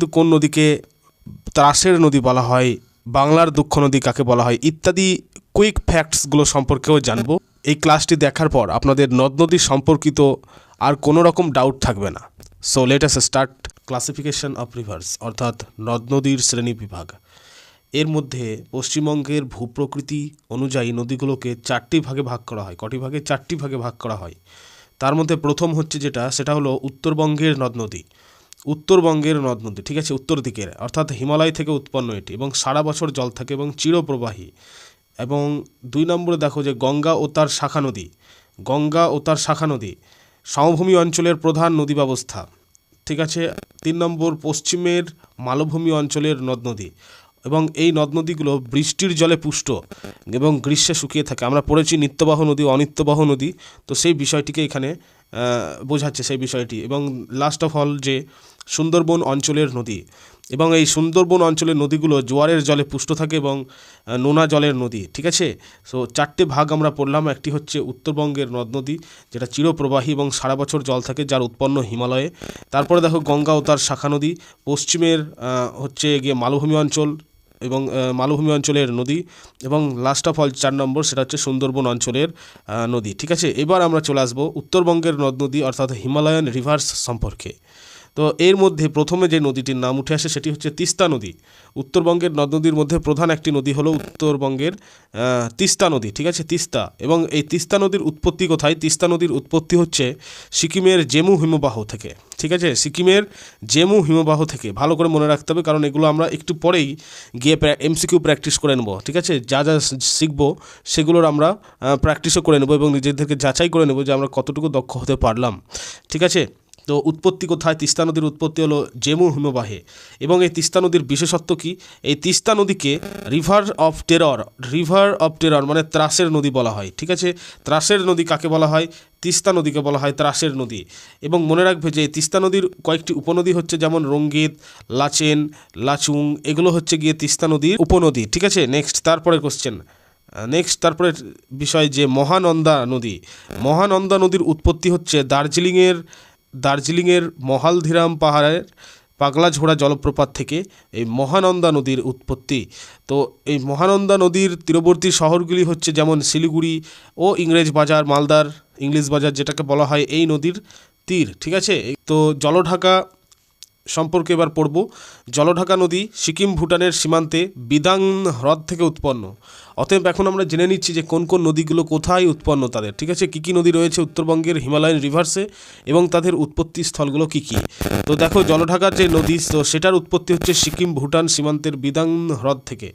কোন নদীকে ত্রাসের নদী বলা হয়, বাংলার দুঃখ নদী কাকে বলা হয় ইত্যাদি কুইক ফ্যাক্টসগুলো সম্পর্কেও জানবো। এই ক্লাসটি দেখার পর আপনাদের নদ নদী সম্পর্কিত আর কোনো রকম ডাউট থাকবে না। So let us start classification of rivers, অর্থাৎ নদ নদীর শ্রেণী বিভাগ। এর মধ্যে পশ্চিমবঙ্গের ভূপ্রকৃতি অনুযায়ী নদীগুলোকে চারটি ভাগে ভাগ করা হয়। কটি ভাগে? চারটি ভাগে ভাগ করা হয়। তার মধ্যে প্রথম হচ্ছে সেটা হলো উত্তরবঙ্গের নদ নদী। উত্তরবঙ্গের নদ নদী, ঠিক আছে, উত্তর দিকের, অর্থাৎ হিমালয় থেকে উৎপন্ন এটি এবং সারা বছর জল থাকে এবং চিরপ্রবাহী। এবং 2 নম্বরে দেখো যে গঙ্গা ও তার শাখা নদী। গঙ্গা ও তার শাখা নদী সমভূমি অঞ্চলের প্রধান নদী ব্যবস্থা, ঠিক আছে। 3 নম্বর পশ্চিমের মালভূমি অঞ্চলের নদ নদী, এবং এই নদ নদীগুলো বৃষ্টির জলে পুষ্ট এবং গ্রীষ্মে শুকিয়ে থাকে। আমরা পড়েছি নিত্যবাহ নদী, অনিত্যবাহ নদী, তো সেই বিষয়টিকে এখানে বোঝাচ্ছে সেই বিষয়টি। এবং লাস্ট অফ অল যে সুন্দরবন অঞ্চলের নদী, এবং এই সুন্দরবন অঞ্চলের নদীগুলো জোয়ারের জলে পুষ্ট থাকে এবং নোনা জলের নদী, ঠিক আছে। সো 4টে ভাগ আমরা পড়লাম। একটি হচ্ছে উত্তরবঙ্গের নদ নদী, যেটা চিরপ্রবাহী এবং সারা বছর জল থাকে, যার উৎপন্ন হিমালয়ে। তারপরে দেখো গঙ্গা ও তার শাখা নদী, পশ্চিমের হচ্ছে গিয়ে মালভূমি অঞ্চল এবং মালভূমি অঞ্চলের নদী, এবং লাস্ট অফ অল 4 নম্বর সেটা হচ্ছে সুন্দরবন অঞ্চলের নদী, ঠিক আছে। এবার আমরা চলে আসবো উত্তরবঙ্গের নদ নদী অর্থাৎ হিমালয়ান রিভার্স সম্পর্কে। তো এর মধ্যে প্রথমে যে নদীটির নাম উঠে আসে সেটি হচ্ছে তিস্তা নদী। উত্তরবঙ্গের নদ নদীর মধ্যে প্রধান একটি নদী হলো উত্তরবঙ্গের তিস্তা নদী, ঠিক আছে, তিস্তা। এবং এই তিস্তা নদীর উৎপত্তি কোথায়? তিস্তা নদীর উৎপত্তি হচ্ছে সিকিমের জেমু হিমবাহ থেকে, ঠিক আছে, সিকিমের জেমু হিমবাহ থেকে। ভালো করে মনে রাখতে হবে, কারণ এগুলো আমরা একটু পরেই গিয়ে এমসিকিউ প্র্যাকটিস করে নেবো, ঠিক আছে। যা যা শিখবো সেগুলোর আমরা প্র্যাকটিসও করে নেবো এবং নিজেদেরকে যাচাই করে নেবো যে আমরা কতটুকু দক্ষ হতে পারলাম, ঠিক আছে। তো উৎপত্তি কোথায়? তিস্তা নদীর উৎপত্তি হলো জেমু হিমবাহে। এবং এই তিস্তা নদীর বিশেষত্ব কি? এই তিস্তা নদীকে রিভার অফ টেরর মানে ত্রাসের নদী বলা হয়, ঠিক আছে। ত্রাসের নদী কাকে বলা হয়? তিস্তা নদীকে বলা হয় ত্রাসের নদী। এবং মনে রাখবে যে তিস্তা নদীর কয়েকটি উপনদী হচ্ছে, যেমন রঙ্গিত, লাচেন, লাচুং, এগুলো হচ্ছে গিয়ে তিস্তা নদীর উপনদী, ঠিক আছে। তারপরে তারপরে বিষয় যে মহানন্দা নদীর উৎপত্তি হচ্ছে দার্জিলিংয়ের মহালধিরাম পাহাড়ের পাগলাঝোড়া জলপ্রপাত থেকে এই মহানন্দা নদীর উৎপত্তি। তো এই মহানন্দা নদীর তীরবর্তী শহরগুলি হচ্ছে যেমন শিলিগুড়ি ও ইংরেজ বাজার, মালদার ইংলিশ বাজার যেটাকে বলা হয় এই নদীর তীর, ঠিক আছে। তো জলঢাকা সম্পর্কে এবার পড়ব। জলঢাকা নদী সিকিম ভুটানের সীমান্তে বিদাং হ্রদ থেকে উৎপন্ন। অতএব এখন আমরা জেনে নিচ্ছি যে কোন কোন নদীগুলো কোথায় উৎপন্ন তাদের, ঠিক আছে, কী কী নদী রয়েছে উত্তরবঙ্গের হিমালয়ান রিভার্সে এবং তাদের উৎপত্তি স্থলগুলো কী কী। তো দেখো জলঢাকার যে নদী, তো সেটার উৎপত্তি হচ্ছে সিকিম ভুটান সীমান্তের বিদাং হ্রদ থেকে।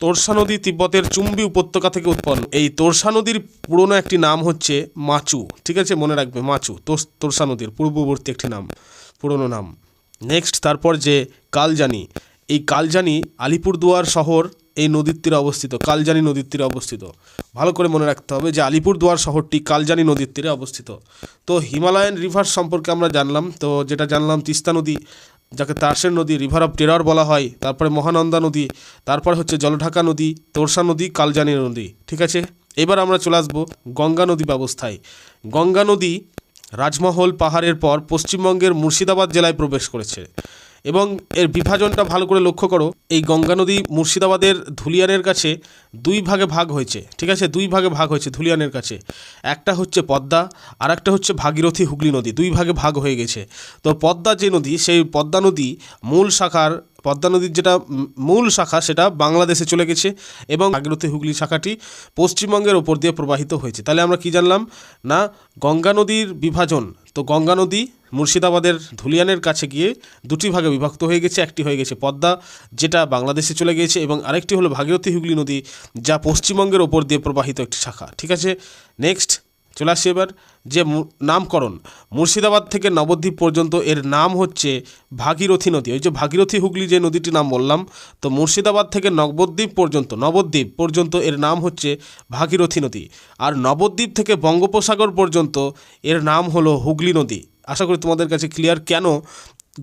তোরসা নদী তিব্বতের চুম্বি উপত্যকা থেকে উৎপন্ন। এই তোরসা নদীর পুরনো একটি নাম হচ্ছে মাচু, ঠিক আছে, মনে রাখবে মাচু, তোরসা নদীর পূর্ববর্তী একটি নাম, পুরনো নাম। তারপর যে কালজানি, এই কালজানি আলিপুরদুয়ার শহর এই নদীর তীরে অবস্থিত, কালজানি নদীর তীরে অবস্থিত। ভালো করে মনে রাখতে হবে যে আলিপুরদুয়ার শহরটি কালজানি নদীর তীরে অবস্থিত। তো হিমালয়ান রিভার সম্পর্কে আমরা জানলাম। তো যেটা জানলাম তিস্তা নদী, যাকে ত্রাসের নদী, রিভার অফ টেরর বলা হয়, তারপরে মহানন্দা নদী, তারপরে হচ্ছে জলঢাকা নদী, তোরসা নদী, কালজানি নদী, ঠিক আছে। এবার আমরা চলে আসবো গঙ্গা নদী ব্যবস্থায়। গঙ্গা নদী রাজমহল পাহাড়ের পর পশ্চিমবঙ্গের মুর্শিদাবাদ জেলায় প্রবেশ করেছে এবং এর বিভাজনটা ভালো করে লক্ষ্য করো। এই গঙ্গা নদী মুর্শিদাবাদের ধুলিয়ানের কাছে 2 ভাগে ভাগ হয়েছে, ঠিক আছে, 2 ভাগে ভাগ হয়েছে ধুলিয়ানের কাছে। একটা হচ্ছে পদ্মা আর একটা হচ্ছে ভাগীরথী হুগলি নদী, 2 ভাগে ভাগ হয়ে গেছে। তো পদ্মা যে নদী, সেই পদ্মা নদীর যেটা মূল শাখা সেটা বাংলাদেশে চলে গেছে এবং ভাগীরথী হুগলি শাখাটি পশ্চিমবঙ্গের ওপর দিয়ে প্রবাহিত হয়েছে। তাহলে আমরা কি জানলাম না, গঙ্গা নদীর বিভাজন। তো গঙ্গা নদী মুর্শিদাবাদের ধুলিয়ানের কাছে গিয়ে 2টি ভাগে বিভক্ত হয়ে গেছে। একটি হয়ে গেছে পদ্মা, যেটা বাংলাদেশে চলে গিয়েছে, এবং আরেকটি হলো ভাগীরথী হুগলি নদী, যা পশ্চিমবঙ্গের ওপর দিয়ে প্রবাহিত একটি শাখা, ঠিক আছে। চলে আসি এবার যে নামকরণ। মুর্শিদাবাদ থেকে নবদ্বীপ পর্যন্ত এর নাম হচ্ছে ভাগীরথী নদী। ওই যে ভাগীরথী হুগলি যে নদীটির নাম বললাম, তো মুর্শিদাবাদ থেকে নবদ্বীপ পর্যন্ত এর নাম হচ্ছে ভাগীরথী নদী। আর নবদ্বীপ থেকে বঙ্গোপসাগর পর্যন্ত এর নাম হলো হুগলি নদী। আশা করি তোমাদের কাছে ক্লিয়ার কেন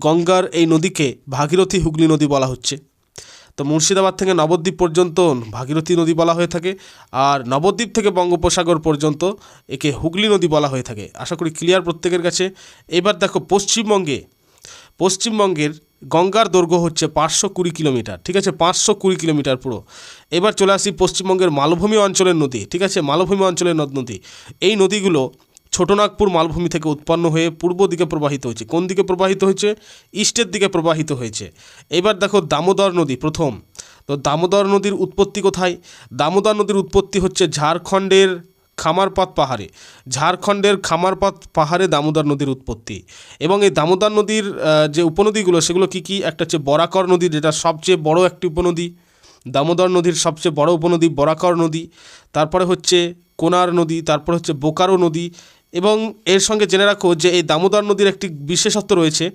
গঙ্গার এই নদীকে ভাগীরথী হুগলি নদী বলা হচ্ছে। তো মুর্শিদাবাদ থেকে নবদ্বীপ পর্যন্ত ভাগীরথী নদী বলা হয়ে থাকে, আর নবদ্বীপ থেকে বঙ্গোপসাগর পর্যন্ত একে হুগলি নদী বলা হয়ে থাকে। আশা করি ক্লিয়ার প্রত্যেকের কাছে। এবার দেখো পশ্চিমবঙ্গে পশ্চিমবঙ্গের গঙ্গার দৈর্ঘ্য হচ্ছে 520 কিলোমিটার, ঠিক আছে, 520 কিলোমিটার পুরো। এবার চলে আসি পশ্চিমবঙ্গের মালভূমি অঞ্চলের নদী, ঠিক আছে, মালভূমি অঞ্চলের নদ নদী। এই নদীগুলো ছোটনাগপুর মালভূমি থেকে উৎপন্ন হয়ে পূর্ব দিকে প্রবাহিত হয়েছে। কোন দিকে প্রবাহিত হয়েছে? ইস্টের দিকে প্রবাহিত হয়েছে। এবার দেখো দামোদর নদী প্রথম। তো দামোদর নদীর উৎপত্তি কোথায়? দামোদর নদীর উৎপত্তি হচ্ছে ঝাড়খণ্ডের খামারপাত পাহাড়ে। ঝাড়খণ্ডের খামারপাত পাহাড়ে দামোদর নদীর উৎপত্তি। এবং এই দামোদর নদীর যে উপনদীগুলো সেগুলো কি কি? একটা হচ্ছে বরাকর নদী, যেটা সবচেয়ে বড় একটি উপনদী। দামোদর নদীর সবচেয়ে বড় উপনদী বরাকর নদী। তারপরে হচ্ছে কোনার নদী, তারপর হচ্ছে বোকারো নদী। এবং এর সঙ্গে জেনে রাখো যে এই দামোদর নদীর একটি বিশেষত্ব রয়েছে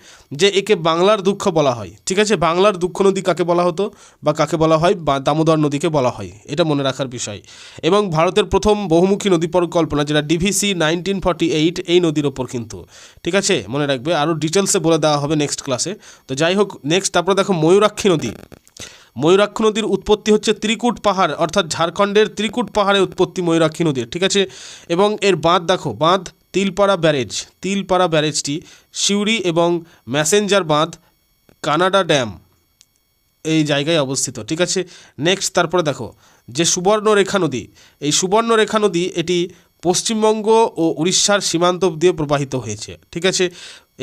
যে একে বাংলার দুঃখ বলা হয়, ঠিক আছে। বাংলার দুঃখ নদী কাকে বলা হতো বা কাকে বলা হয়? বা দামোদর নদীকে বলা হয়, এটা মনে রাখার বিষয়। এবং ভারতের প্রথম বহুমুখী নদী পরিকল্পনা যেটা ডিভিসি 1948 এই নদীর ওপর কিন্তু, ঠিক আছে, মনে রাখবে। আরও ডিটেলসে বলে দেওয়া হবে নেক্সট ক্লাসে। তো যাই হোক, নেক্সট তারপরে দেখো ময়ূরাক্ষী নদী। ময়ূরাক্ষী নদীর উৎপত্তি হচ্ছে ত্রিকুট পাহাড়, অর্থাৎ ঝাড়খণ্ডের ত্রিকুট পাহাড়ে উৎপত্তি ময়ূরাক্ষী নদীর, ঠিক আছে। এবং এর বাঁধ দেখো, বাঁধ তিলপাড়া ব্যারেজ। তিলপাড়া ব্যারেজটি সিউড়ি এবং ম্যাসেঞ্জার বাঁধ কানাডা ড্যাম এই জায়গায় অবস্থিত, ঠিক আছে। নেক্সট তারপরে দেখো যে সুবর্ণরেখা নদী। এই সুবর্ণরেখা নদী এটি পশ্চিমবঙ্গ ও উড়িষ্যার সীমান্ত দিয়ে প্রবাহিত হয়েছে, ঠিক আছে।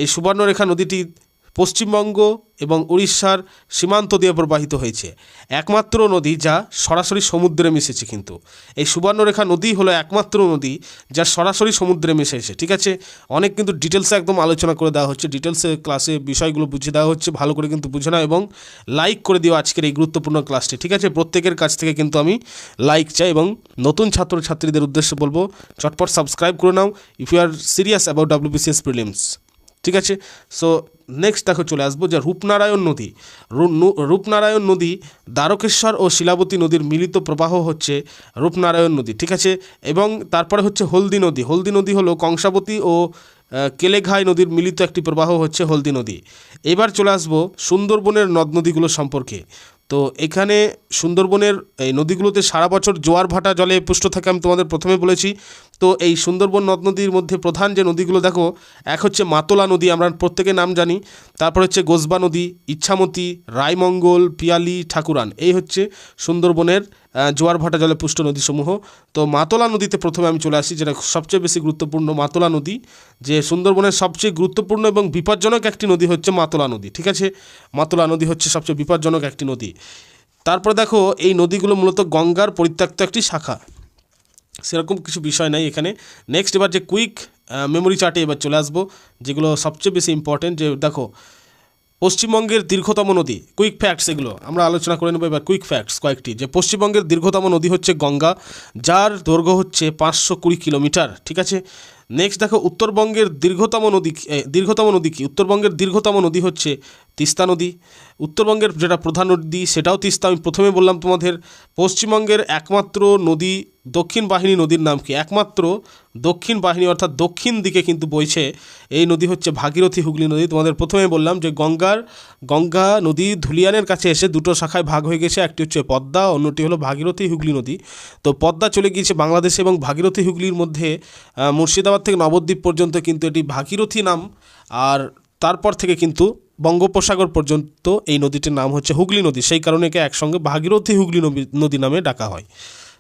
এই সুবর্ণরেখা নদীটি পশ্চিমবঙ্গ এবং উড়িষ্যার সীমান্ত দিয়ে প্রবাহিত হয়েছে। একমাত্র নদী যা সরাসরি সমুদ্রে মিশেছে কিন্তু। এই সুবর্ণরেখা নদী হলো একমাত্র নদী যা সরাসরি সমুদ্রে মিশেছে, ঠিক আছে। অনেক কিন্তু ডিটেলসে একদম আলোচনা করে দেওয়া হচ্ছে, ডিটেলসে ক্লাসে বিষয়গুলো বুঝিয়ে দেওয়া হচ্ছে, ভালো করে কিন্তু বুঝে নাও এবং লাইক করে দিও আজকের এই গুরুত্বপূর্ণ ক্লাসটি, ঠিক আছে। প্রত্যেকের কাছ থেকে কিন্তু আমি লাইক চাই এবং নতুন ছাত্রছাত্রীদের উদ্দেশ্যে বলবো চটপট সাবস্ক্রাইব করে নাও if you are serious about WBCS prelims, ঠিক আছে। সো নেক্সট দেখো চলে আসবো যে রূপনারায়ণ নদী। রূপনারায়ণ নদী দ্বারকেশ্বর ও শিলাবতী নদীর মিলিত প্রবাহ হচ্ছে রূপনারায়ণ নদী, ঠিক আছে। এবং তারপরে হচ্ছে হলদি নদী। হলদি নদী হলো কংসাবতী ও কেলেঘাই নদীর মিলিত একটি প্রবাহ হচ্ছে হলদি নদী। এবার চলে আসবো সুন্দরবনের নদ নদীগুলো সম্পর্কে। তো এখানে সুন্দরবনের এই নদীগুলোতে সারা বছর জোয়ার ভাটা জলে পুষ্ট থাকে, আমি তোমাদের প্রথমে বলেছি। তো এই সুন্দরবন নদ নদীর মধ্যে প্রধান যে নদীগুলো দেখো, এক হচ্ছে মাতলা নদী, আমরা প্রত্যেকের নাম জানি। তারপর হচ্ছে গোসবা নদী, ইচ্ছামতি, রায়মঙ্গল, পিয়ালি, ঠাকুরান। এই হচ্ছে সুন্দরবনের জোয়ার ভাটা জলে পুষ্ট নদীসমূহ। তো মাতলা নদীতে প্রথমে আমি চলে আসি, যেটা সবচেয়ে বেশি গুরুত্বপূর্ণ মাতলা নদী। যে সুন্দরবনের সবচেয়ে গুরুত্বপূর্ণ এবং বিপজ্জনক একটি নদী হচ্ছে মাতলা নদী, ঠিক আছে। মাতলা নদী হচ্ছে সবচেয়ে বিপজ্জনক একটি নদী। তারপর দেখো এই নদীগুলো মূলত গঙ্গার পরিত্যক্ত একটি শাখা, সেরকম কিছু বিষয় নাই এখানে। নেক্সট এবার যে কুইক মেমোরি চার্টে এবার চলে আসবো, যেগুলো সবচেয়ে বেশি ইম্পর্টেন্ট। যে দেখো পশ্চিমবঙ্গের দীর্ঘতম নদী, কুইক ফ্যাক্টস এগুলো আমরা আলোচনা করে নেব এবার। কুইক ফ্যাক্টস কয়েকটি, যে পশ্চিমবঙ্গের দীর্ঘতম নদী হচ্ছে গঙ্গা, যার দৈর্ঘ্য হচ্ছে 520 কিলোমিটার, ঠিক আছে। নেক্সট দেখো উত্তরবঙ্গের দীর্ঘতম নদী কি? উত্তরবঙ্গের দীর্ঘতম নদী হচ্ছে তিস্তা নদী। উত্তরবঙ্গের যেটা প্রধান নদী সেটাও তিস্তা, আমি প্রথমে বললাম তোমাদের। পশ্চিমবঙ্গের একমাত্র নদী দক্ষিণ বাহিনী নদীর নাম কি? একমাত্র দক্ষিণ বাহিনী অর্থাৎ দক্ষিণ দিকে কিন্তু বইছে এই নদী হচ্ছে ভাগীরথী হুগলি নদী। তোমাদের প্রথমে বললাম যে গঙ্গা নদী ধুলিয়ানের কাছে এসে দুটো শাখায় ভাগ হয়ে গেছে, একটি হচ্ছে পদ্মা, অন্যটি হলো ভাগীরথী হুগলি নদী। তো পদ্মা চলে গিয়েছে বাংলাদেশে এবং ভাগীরথী হুগলির মধ্যে মুর্শিদাবাদ থেকে নবদ্বীপ পর্যন্ত কিন্তু এটি ভাগীরথী নাম। আর তারপর থেকে কিন্তু বঙ্গোপসাগর পর্যন্ত এই নদীটির নাম হচ্ছে হুগলি নদী, সেই কারণে একে একসঙ্গে ভাগীরথী হুগলি নদী নামে ডাকা হয়।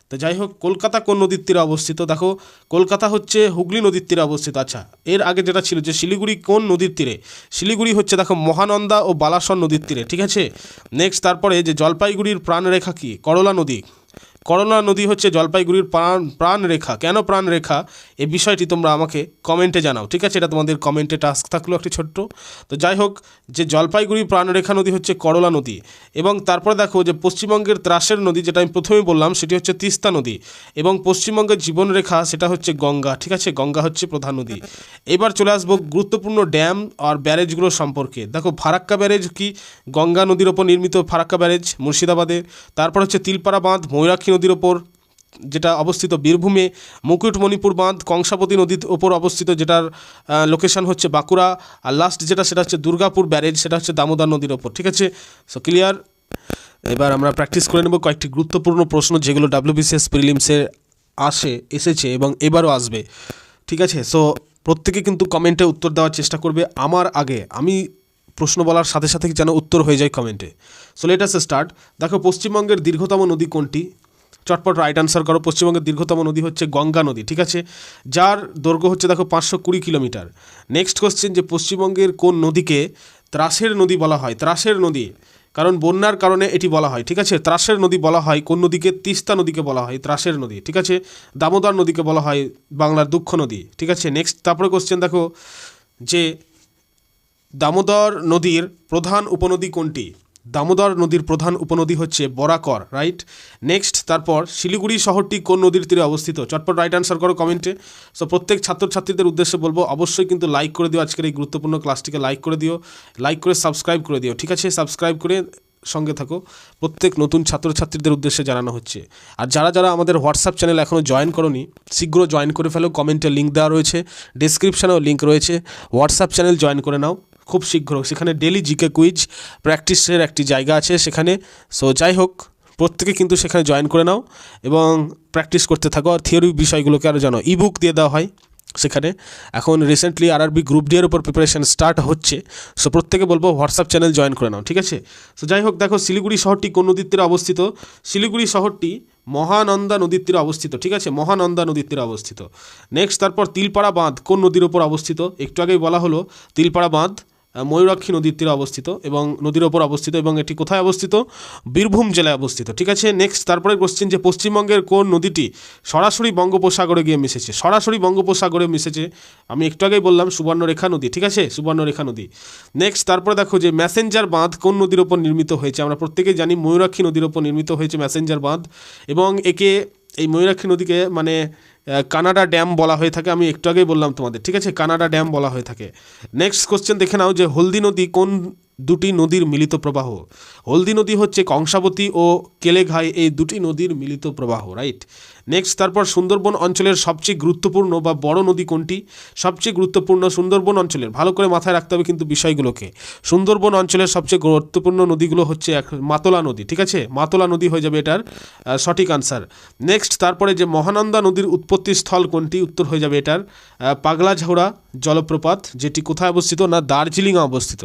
তো যাই হোক, কলকাতা কোন নদীর তীরে অবস্থিত? দেখো কলকাতা হচ্ছে হুগলি নদীর তীরে অবস্থিত। আচ্ছা, এর আগে যেটা ছিল যে শিলিগুড়ি কোন নদীর তীরে? শিলিগুড়ি হচ্ছে দেখো মহানন্দা ও বালাসন নদীর তীরে, ঠিক আছে। নেক্সট তারপরে যে জলপাইগুড়ির প্রাণরেখা কি? করলা নদী। করলা নদী হচ্ছে জলপাইগুড়ির প্রাণরেখা। কেন প্রাণরেখা এই বিষয়টি তোমরা আমাকে কমেন্টে জানাও, ঠিক আছে। এটা তোমাদের কমেন্টে টাস্ক থাকলো একটি ছোট্ট। তো যাই হোক, যে জলপাইগুড়ির প্রাণরেখা নদী হচ্ছে করলা নদী। এবং তারপরে দেখো যে পশ্চিমবঙ্গের ত্রাসের নদী, যেটা আমি প্রথমেই বললাম, সেটি হচ্ছে তিস্তা নদী। এবং পশ্চিমবঙ্গের জীবনরেখা সেটা হচ্ছে গঙ্গা, ঠিক আছে। গঙ্গা হচ্ছে প্রধান নদী। এবার চলে আসবো গুরুত্বপূর্ণ ড্যাম আর ব্যারেজগুলো সম্পর্কে। দেখো ফারাক্কা ব্যারেজ কি? গঙ্গা নদীর ওপর নির্মিত ফারাক্কা ব্যারেজ মুর্শিদাবাদে। তারপর হচ্ছে তিলপাড়া বাঁধ ময়ূরাক্ষী নদীর ওপর, যেটা অবস্থিত বীরভূমে। মুকুটমণিপুর বাঁধ কংসাবতী নদীর ওপর অবস্থিত, যেটার লোকেশন হচ্ছে বাঁকুড়া। আর লাস্ট সেটা হচ্ছে দুর্গাপুর ব্যারেজ, সেটা হচ্ছে দামোদর নদীর ওপর, ঠিক আছে। So clear. এবার আমরা প্র্যাকটিস করে নেব কয়েকটি গুরুত্বপূর্ণ প্রশ্ন যেগুলো WBCS প্রিলিমসে এসেছে এবং এবারও আসবে, ঠিক আছে। সো প্রত্যেকে কিন্তু কমেন্টে উত্তর দেওয়ার চেষ্টা করবে। আমার আগে আমি প্রশ্ন বলার সাথে সাথে যেন উত্তর হয়ে যায় কমেন্টে। So let us start. দেখো পশ্চিমবঙ্গের দীর্ঘতম নদী কোনটি? চটপট রাইট আনসার করো। পশ্চিমবঙ্গের দীর্ঘতম নদী হচ্ছে গঙ্গা নদী, ঠিক আছে, যার দৈর্ঘ্য হচ্ছে দেখো 520 কিলোমিটার। নেক্সট কোশ্চেন, যে পশ্চিমবঙ্গের কোন নদীকে ত্রাসের নদী বলা হয়? ত্রাসের নদী, কারণ বন্যার কারণে এটি বলা হয়, ঠিক আছে। ত্রাসের নদী বলা হয় কোন নদীকে? তিস্তা নদীকে বলা হয় ত্রাসের নদী, ঠিক আছে। দামোদর নদীকে বলা হয় বাংলার দুঃখ নদী, ঠিক আছে। নেক্সট তারপরে কোশ্চেন দেখো, যে দামোদর নদীর প্রধান উপনদী কোনটি? দামোদর নদীর প্রধান উপনদী হচ্ছে বরাকর, রাইট। নেক্সট তারপর শিলিগুড়ি শহরটি কোন নদীর তীরে অবস্থিত? চটপট রাইট আনসার করো কমেন্টে। সো প্রত্যেক ছাত্রছাত্রীদের উদ্দেশ্যে বলবো অবশ্যই কিন্তু লাইক করে দিও, আজকের এই গুরুত্বপূর্ণ ক্লাসটিকে লাইক করে দিও, লাইক করে সাবস্ক্রাইব করে দিও, ঠিক আছে। সাবস্ক্রাইব করে সঙ্গে থাকো, প্রত্যেক নতুন ছাত্রছাত্রীদের উদ্দেশ্যে জানানো হচ্ছে। আর যারা যারা আমাদের হোয়াটসঅ্যাপ চ্যানেল এখনও জয়েন করোনি, শীঘ্র জয়েন করে ফেলো। কমেন্টে লিঙ্ক দেওয়া রয়েছে, ডিসক্রিপশানেও লিঙ্ক রয়েছে, হোয়াটসঅ্যাপ চ্যানেল জয়েন করে নাও খুব শীঘ্র। সেখানে ডেলি জিকে কুইজ প্র্যাকটিসের একটি জায়গা আছে সেখানে। সো যাই হোক, প্রত্যেকে কিন্তু সেখানে জয়েন করে নাও এবং প্র্যাকটিস করতে থাকো। আর থিওরি বিষয়গুলোকে আরও জানো, ইবুক দিয়ে দেওয়া হয় সেখানে। এখন রিসেন্টলি আরআরবি গ্রুপ ডি এর উপর প্রিপারেশন স্টার্ট হচ্ছে। সো প্রত্যেকে বলবো হোয়াটসঅ্যাপ চ্যানেল জয়েন করে নাও, ঠিক আছে। সো যাই হোক, দেখো শিলিগুড়ি শহরটি কোন নদীর তীরে অবস্থিত? শিলিগুড়ি শহরটি মহানন্দা নদীর তীরে অবস্থিত, ঠিক আছে, মহানন্দা নদীর তীরে অবস্থিত। নেক্সট তারপর তিলপাড়া বাঁধ কোন নদীর ওপর অবস্থিত? একটু আগেই বলা হলো, তিলপাড়া বাঁধ ময়ূরাক্ষী নদীর তীরে অবস্থিত এবং নদীর ওপর অবস্থিত, এবং এটি কোথায় অবস্থিত? বীরভূম জেলায় অবস্থিত, ঠিক আছে। নেক্সট তারপরে কোশ্চেন, যে পশ্চিমবঙ্গের কোন নদীটি সরাসরি বঙ্গোপসাগরে গিয়ে মিশেছে? সরাসরি বঙ্গোপসাগরে মিশেছে, আমি একটু আগেই বললাম, সুবর্ণরেখা নদী, ঠিক আছে, সুবর্ণরেখা নদী। নেক্সট তারপরে দেখো, যে ম্যাসেঞ্জার বাঁধ কোন নদীর ওপর নির্মিত হয়েছে? আমরা প্রত্যেকেই জানি ময়ূরাক্ষী নদীর ওপর নির্মিত হয়েছে ম্যাসেঞ্জার বাঁধ, এবং একে এই ময়ূরাক্ষী নদীকে মানে কানাডা ড্যাম বলা হয়ে থাকে। আমি একটু আগেই বললাম তোমাদের, ঠিক আছে, কানাডা ড্যাম বলা হয়ে থাকে। নেক্সট কোশ্চেন দেখে নাও, যে হলদি নদী কোন দুটি নদীর মিলিত প্রবাহ? হলদি নদী হচ্ছে কংসাবতী ও কেলেঘাই, এই দুটি নদীর মিলিত প্রবাহ, রাইট। নেক্সট তারপর সুন্দরবন অঞ্চলের সবচেয়ে গুরুত্বপূর্ণ বা বড় নদী কোনটি? সবচেয়ে গুরুত্বপূর্ণ সুন্দরবন অঞ্চলের, ভালো করে মাথায় রাখতে হবে কিন্তু বিষয়গুলোকে। সুন্দরবন অঞ্চলের সবচেয়ে গুরুত্বপূর্ণ নদীগুলো হচ্ছে মাতলা নদী, ঠিক আছে, মাতলা নদী হয়ে যাবে এটার সঠিক আনসার। নেক্সট তারপরে, যে মহানন্দা নদীর উৎপত্তি স্থল কোনটি? উত্তর হয়ে যাবে এটার পাগলাঝাওড়া জলপ্রপাত, যেটি কোথায় অবস্থিত? না দার্জিলিংয়ে অবস্থিত।